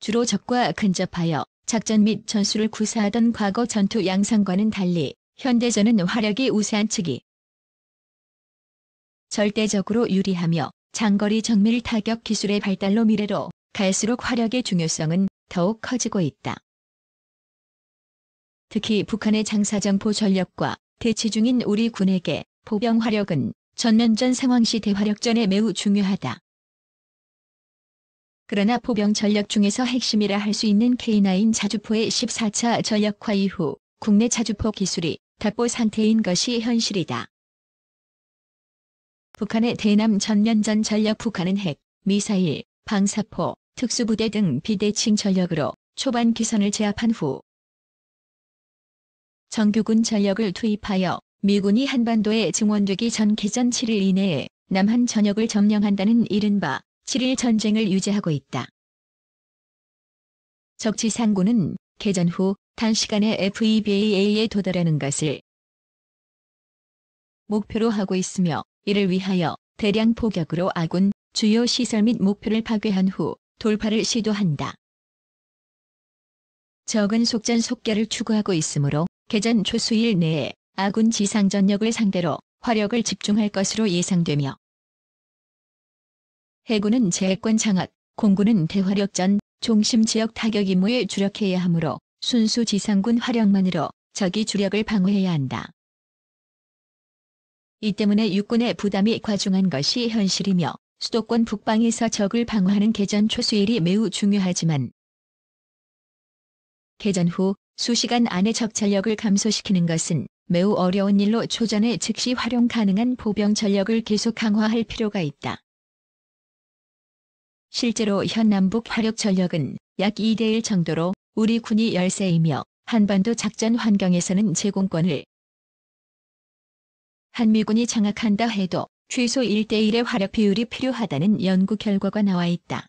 주로 적과 근접하여 작전 및 전술을 구사하던 과거 전투 양상과는 달리 현대전은 화력이 우세한 측이 절대적으로 유리하며 장거리 정밀 타격 기술의 발달로 미래로 갈수록 화력의 중요성은 더욱 커지고 있다. 특히 북한의 장사정포 전력과 대치 중인 우리 군에게 포병 화력은 전면전 상황시 대화력전에 매우 중요하다. 그러나 포병 전력 중에서 핵심이라 할 수 있는 K9 자주포의 14차 전력화 이후 국내 자주포 기술이 답보 상태인 것이 현실이다. 북한의 대남 전면전 전력 북한은 핵, 미사일, 방사포, 특수부대 등 비대칭 전력으로 초반 기선을 제압한 후 정규군 전력을 투입하여 미군이 한반도에 증원되기 전 개전 7일 이내에 남한 전역을 점령한다는 이른바 7일 전쟁을 유지하고 있다. 적지상군은 개전 후 단시간에 FEBA에 도달하는 것을 목표로 하고 있으며 이를 위하여 대량 포격으로 아군 주요 시설 및 목표를 파괴한 후 돌파를 시도한다. 적은 속전속결을 추구하고 있으므로 개전 초수일 내에 아군 지상 전력을 상대로 화력을 집중할 것으로 예상되며 해군은 제해권 장악, 공군은 대화력전, 중심 지역 타격 임무에 주력해야 하므로 순수 지상군 화력만으로 적이 주력을 방어해야 한다. 이 때문에 육군의 부담이 과중한 것이 현실이며 수도권 북방에서 적을 방어하는 개전 초수일이 매우 중요하지만 개전 후 수시간 안에 적 전력을 감소시키는 것은 매우 어려운 일로 초전에 즉시 활용 가능한 포병 전력을 계속 강화할 필요가 있다. 실제로 현 남북 화력 전력은 약 2대1 정도로 우리 군이 열세이며 한반도 작전 환경에서는 제공권을 한미군이 장악한다 해도 최소 1대1의 화력 비율이 필요하다는 연구 결과가 나와 있다.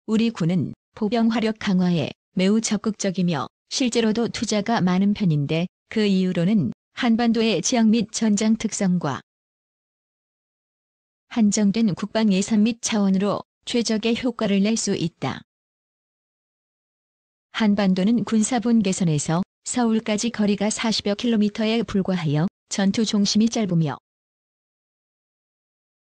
우리 군은 포병 화력 강화에 매우 적극적이며 실제로도 투자가 많은 편인데 그 이유로는 한반도의 지역 및 전장 특성과 한정된 국방 예산 및 차원으로 최적의 효과를 낼 수 있다. 한반도는 군사분 개선에서 서울까지 거리가 40여 킬로미터에 불과하여 전투 중심이 짧으며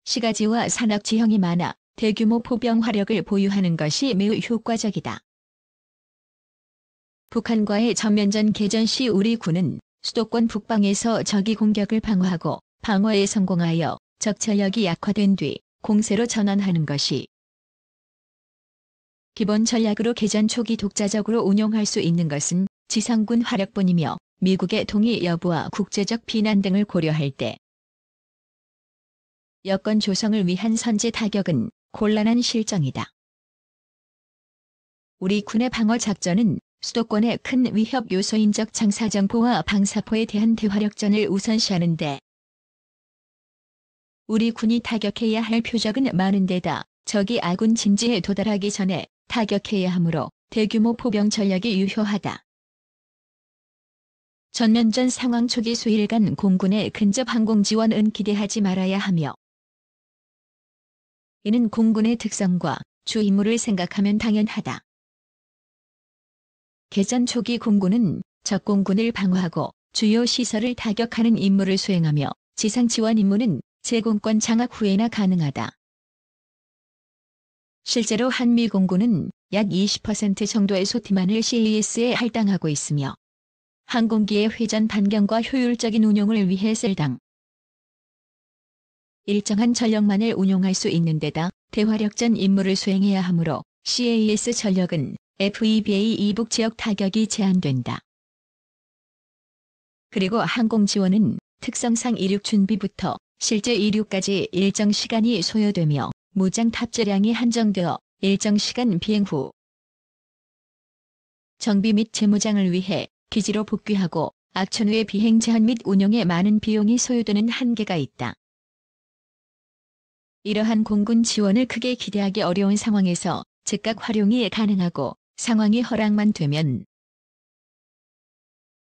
시가지와 산악 지형이 많아 대규모 포병 화력을 보유하는 것이 매우 효과적이다. 북한과의 전면전 개전 시 우리 군은 수도권 북방에서 적이 공격을 방어하고 방어에 성공하여 적 전력이 약화된 뒤 공세로 전환하는 것이 기본 전략으로 개전 초기 독자적으로 운용할 수 있는 것은 지상군 화력뿐이며 미국의 동의 여부와 국제적 비난 등을 고려할 때 여건 조성을 위한 선제 타격은 곤란한 실정이다. 우리 군의 방어 작전은 수도권의 큰 위협 요소인 적 장사정포와 방사포에 대한 대화력전을 우선시하는데 우리 군이 타격해야 할 표적은 많은 데다 적이 아군 진지에 도달하기 전에 타격해야 하므로 대규모 포병 전력이 유효하다. 전면전 상황 초기 수일간 공군의 근접 항공 지원은 기대하지 말아야 하며 이는 공군의 특성과 주 임무를 생각하면 당연하다. 개전 초기 공군은 적 공군을 방어하고 주요 시설을 타격하는 임무를 수행하며 지상 지원 임무는 제공권 장악 후에나 가능하다. 실제로 한미 공군은 약 20% 정도의 소티만을 CAS에 할당하고 있으며 항공기의 회전 반경과 효율적인 운용을 위해 셀당 일정한 전력만을 운용할 수 있는 데다 대화력전 임무를 수행해야 하므로 CAS 전력은 FEBA 이북 지역 타격이 제한된다. 그리고 항공 지원은 특성상 이륙 준비부터 실제 이륙까지 일정 시간이 소요되며 무장 탑재량이 한정되어 일정 시간 비행 후 정비 및 재무장을 위해 기지로 복귀하고 악천 후의 비행 제한 및 운용에 많은 비용이 소요되는 한계가 있다. 이러한 공군 지원을 크게 기대하기 어려운 상황에서 즉각 활용이 가능하고 상황이 허락만 되면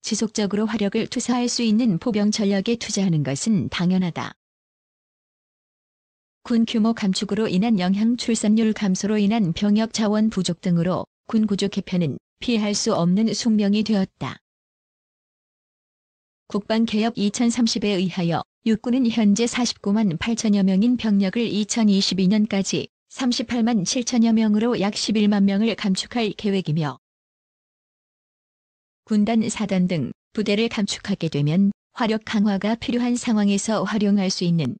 지속적으로 화력을 투사할 수 있는 포병 전력에 투자하는 것은 당연하다. 군 규모 감축으로 인한 영향, 출산율 감소로 인한 병역 자원 부족 등으로 군 구조 개편은 피할 수 없는 숙명이 되었다. 국방개혁 2030에 의하여 육군은 현재 49만 8천여 명인 병력을 2022년까지 38만 7천여 명으로 약 11만 명을 감축할 계획이며 군단, 사단 등 부대를 감축하게 되면 화력 강화가 필요한 상황에서 활용할 수 있는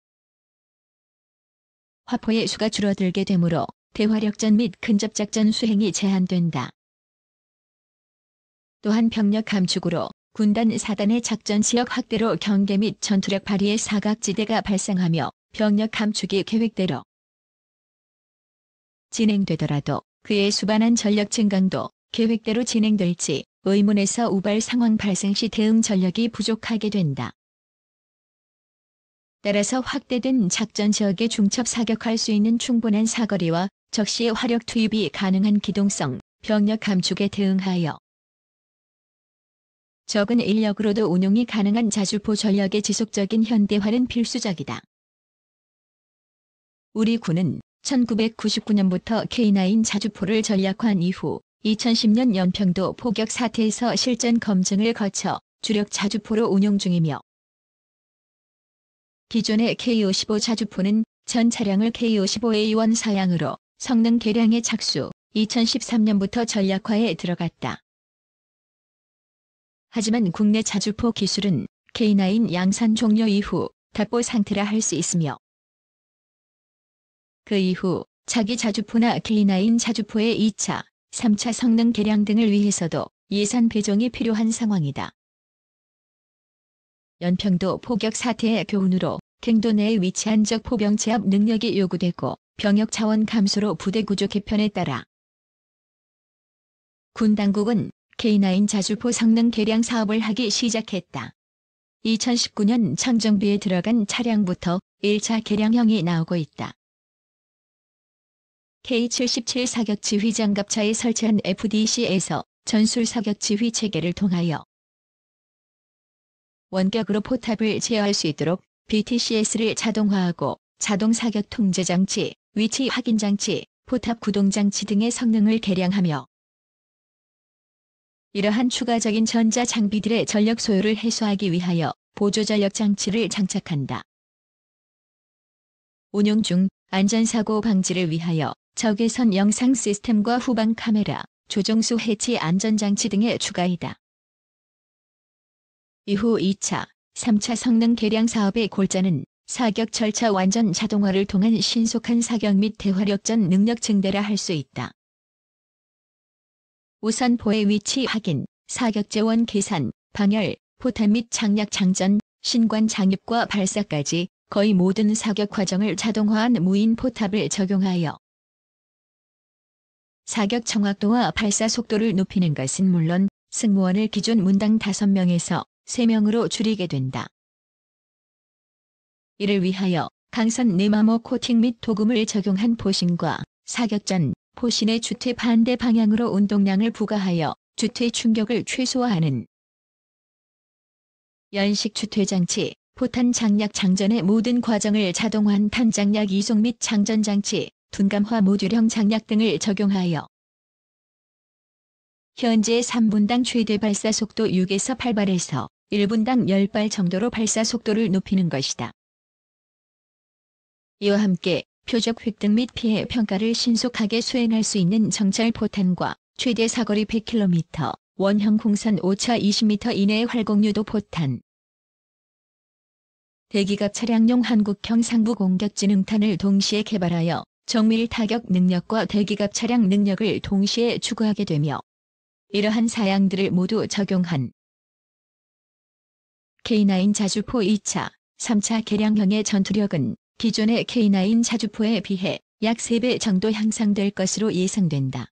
화포의 수가 줄어들게 되므로 대화력전 및 근접작전 수행이 제한된다. 또한 병력 감축으로 군단, 사단의 작전 지역 확대로 경계 및 전투력 발휘의 사각지대가 발생하며 병력 감축이 계획대로 진행되더라도 그에 수반한 전력 증강도 계획대로 진행될지 의문에서 우발 상황 발생 시 대응 전력이 부족하게 된다. 따라서 확대된 작전 지역에 중첩 사격할 수 있는 충분한 사거리와 적시에 화력 투입이 가능한 기동성, 병력 감축에 대응하여 적은 인력으로도 운용이 가능한 자주포 전력의 지속적인 현대화는 필수적이다. 우리 군은 1999년부터 K9 자주포를 전략화한 이후 2010년 연평도 포격 사태에서 실전 검증을 거쳐 주력 자주포로 운용 중이며 기존의 K55 자주포는 전 차량을 K55A1 사양으로 성능 개량에 착수, 2013년부터 전략화에 들어갔다. 하지만 국내 자주포 기술은 K9 양산 종료 이후 답보 상태라 할 수 있으며 그 이후 차기 자주포나 K9 자주포의 2차, 3차 성능 개량 등을 위해서도 예산 배정이 필요한 상황이다. 연평도 포격 사태의 교훈으로 갱도 내에 위치한 적 포병 제압 능력이 요구되고 병역 자원 감소로 부대 구조 개편에 따라 군 당국은 K9 자주포 성능 개량 사업을 하기 시작했다. 2019년 청정비에 들어간 차량부터 1차 개량형이 나오고 있다. K77 사격지휘 장갑차에 설치한 FDC에서 전술 사격지휘 체계를 통하여 원격으로 포탑을 제어할 수 있도록 BTCS를 자동화하고 자동 사격 통제 장치, 위치 확인 장치, 포탑 구동 장치 등의 성능을 개량하며 이러한 추가적인 전자 장비들의 전력 소요를 해소하기 위하여 보조 전력 장치를 장착한다. 운용 중 안전사고 방지를 위하여 적외선 영상 시스템과 후방 카메라, 조종수 해치 안전장치 등의 추가이다. 이후 2차, 3차 성능 개량 사업의 골자는 사격 절차 완전 자동화를 통한 신속한 사격 및 대화력전 능력 증대라 할 수 있다. 우선 포의 위치 확인, 사격 재원 계산, 방열, 포탄 및 장약 장전, 신관 장입과 발사까지 거의 모든 사격 과정을 자동화한 무인 포탑을 적용하여 사격 정확도와 발사 속도를 높이는 것은 물론 승무원을 기존 문당 5명에서 3명으로 줄이게 된다. 이를 위하여 강선 내마모 코팅 및 도금을 적용한 포신과 사격 전 포신의 주퇴 반대 방향으로 운동량을 부과하여 주퇴 충격을 최소화하는 연식 주퇴 장치, 포탄 장약 장전의 모든 과정을 자동화한 탄장약 이송 및 장전 장치, 둔감화 모듈형 장약 등을 적용하여 현재 3분당 최대 발사 속도 6에서 8발에서 1분당 10발 정도로 발사 속도를 높이는 것이다. 이와 함께 표적 획득 및 피해 평가를 신속하게 수행할 수 있는 정찰 포탄과 최대 사거리 100km, 원형 공선 오차 20m 이내의 활공유도 포탄, 대기갑 차량용 한국형 상부 공격지능탄을 동시에 개발하여 정밀 타격 능력과 대기갑 차량 능력을 동시에 추구하게 되며 이러한 사양들을 모두 적용한 K9 자주포 2차, 3차 개량형의 전투력은 기존의 K9 자주포에 비해 약 3배 정도 향상될 것으로 예상된다.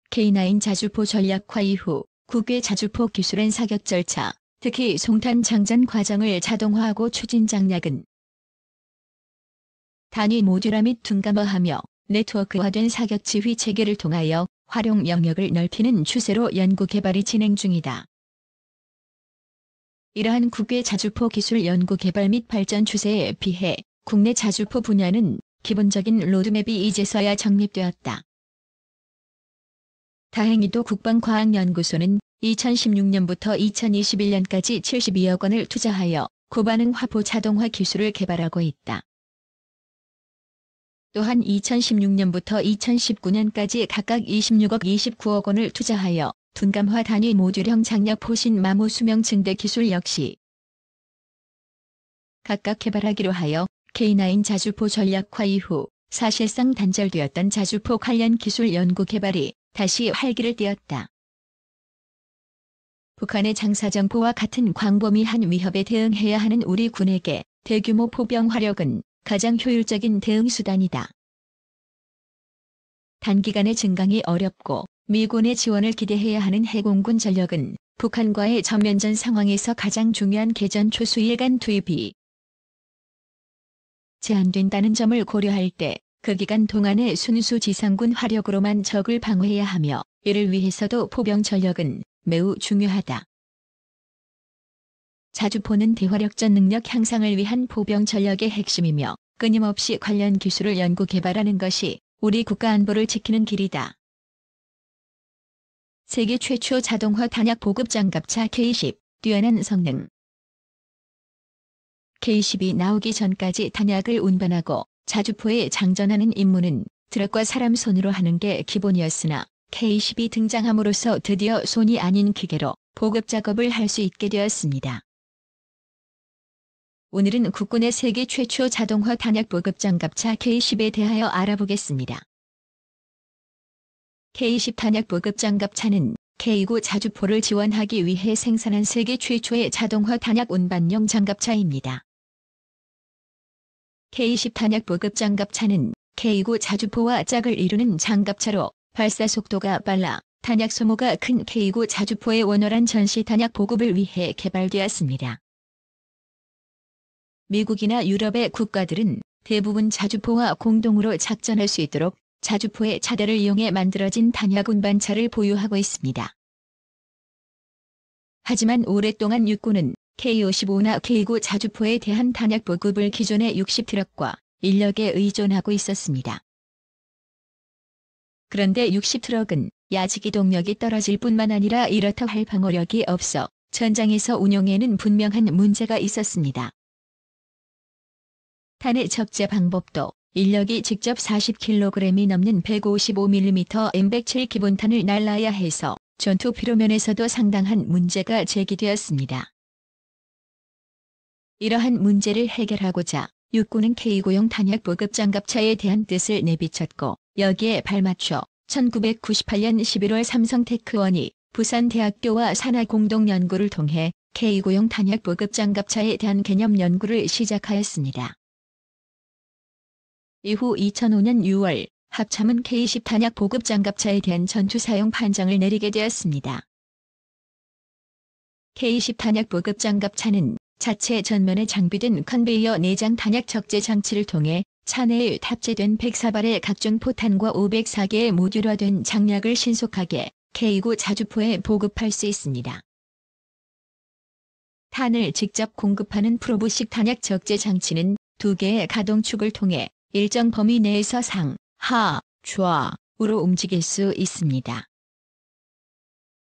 K9 자주포 전략화 이후 국외 자주포 기술엔 사격 절차, 특히 송탄 장전 과정을 자동화하고 추진 장약은 단위 모듈화 및 둔감화하며 네트워크화된 사격 지휘 체계를 통하여 활용 영역을 넓히는 추세로 연구 개발이 진행 중이다. 이러한 국외 자주포 기술 연구 개발 및 발전 추세에 비해 국내 자주포 분야는 기본적인 로드맵이 이제서야 정립되었다. 다행히도 국방과학연구소는 2016년부터 2021년까지 72억 원을 투자하여 고반응 화포 자동화 기술을 개발하고 있다. 또한 2016년부터 2019년까지 각각 26억 29억 원을 투자하여 둔감화 단위 모듈형 장력 포신 마모 수명 증대 기술 역시 각각 개발하기로 하여 K9 자주포 전략화 이후 사실상 단절되었던 자주포 관련 기술 연구 개발이 다시 활기를 띠었다. 북한의 장사정포와 같은 광범위한 위협에 대응해야 하는 우리 군에게 대규모 포병 화력은 가장 효율적인 대응 수단이다. 단기간에 증강이 어렵고 미군의 지원을 기대해야 하는 해공군 전력은 북한과의 전면전 상황에서 가장 중요한 개전 초수 일간 투입이 제한된다는 점을 고려할 때 그 기간 동안의 순수 지상군 화력으로만 적을 방어해야 하며 이를 위해서도 포병 전력은 매우 중요하다. 자주포는 대화력전 능력 향상을 위한 포병 전력의 핵심이며 끊임없이 관련 기술을 연구 개발하는 것이 우리 국가 안보를 지키는 길이다. 세계 최초 자동화 탄약 보급 장갑차 K10, 뛰어난 성능. K10이 나오기 전까지 탄약을 운반하고 자주포에 장전하는 임무는 트럭과 사람 손으로 하는 게 기본이었으나 K10이 등장함으로써 드디어 손이 아닌 기계로 보급 작업을 할 수 있게 되었습니다. 오늘은 국군의 세계 최초 자동화 탄약 보급 장갑차 K10에 대하여 알아보겠습니다. K10 탄약 보급 장갑차는 K9 자주포를 지원하기 위해 생산한 세계 최초의 자동화 탄약 운반용 장갑차입니다. K10 탄약 보급 장갑차는 K9 자주포와 짝을 이루는 장갑차로 발사 속도가 빨라 탄약 소모가 큰 K9 자주포의 원활한 전시 탄약 보급을 위해 개발되었습니다. 미국이나 유럽의 국가들은 대부분 자주포와 공동으로 작전할 수 있도록 자주포의 차대를 이용해 만들어진 탄약 운반차를 보유하고 있습니다. 하지만 오랫동안 육군은 K55나 K9 자주포에 대한 탄약 보급을 기존의 60트럭과 인력에 의존하고 있었습니다. 그런데 60트럭은 야지기동력이 떨어질 뿐만 아니라 이렇다 할 방어력이 없어 전장에서 운용에는 분명한 문제가 있었습니다. 탄의 적재 방법도 인력이 직접 40kg이 넘는 155mm M107 기본탄을 날라야 해서 전투 필요면에서도 상당한 문제가 제기되었습니다. 이러한 문제를 해결하고자 육군은 K9용 탄약 보급 장갑차에 대한 뜻을 내비쳤고 여기에 발맞춰 1998년 11월 삼성테크원이 부산대학교와 산하 공동연구를 통해 K9용 탄약 보급 장갑차에 대한 개념 연구를 시작하였습니다. 이후 2005년 6월 합참은 K10 탄약 보급 장갑차에 대한 전투 사용 판정을 내리게 되었습니다. K10 탄약 보급 장갑차는 차체 전면에 장비된 컨베이어 내장 탄약 적재 장치를 통해 차 내에 탑재된 104발의 각종 포탄과 504개의 모듈화된 장약을 신속하게 K9 자주포에 보급할 수 있습니다. 탄을 직접 공급하는 프로브식 탄약 적재 장치는 2개의 가동축을 통해 일정 범위 내에서 상, 하, 좌우로 움직일 수 있습니다.